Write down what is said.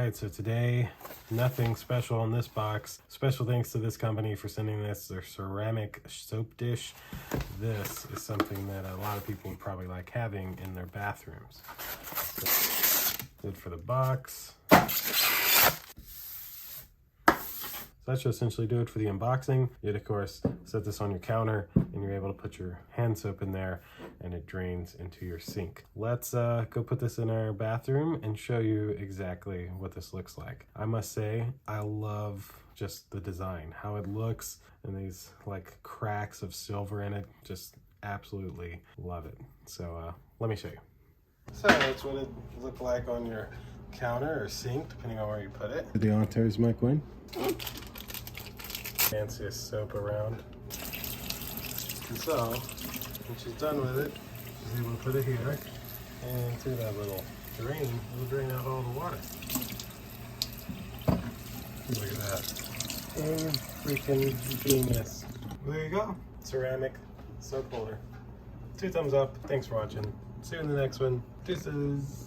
Alright, so today, nothing special in this box. Special thanks to this company for sending this, their ceramic soap dish. This is something that a lot of people would probably like having in their bathrooms. So, good for the box. So that should essentially do it for the unboxing. You'd of course set this on your counter and you're able to put your hand soap in there and it drains into your sink. Let's go put this in our bathroom and show you exactly what this looks like. I must say, I love just the design, how it looks, and these like cracks of silver in it. Just absolutely love it. So let me show you. So that's what it looked like on your counter or sink, depending on where you put it. The enters, Mike Wayne. Fanciest soap around. And so, when she's done with it, she's able to put it here, and through that little drain, it'll drain out all the water. Look at that. And freaking genius. There you go. Ceramic soap holder. 2 thumbs up. Thanks for watching. See you in the next one. Deuces.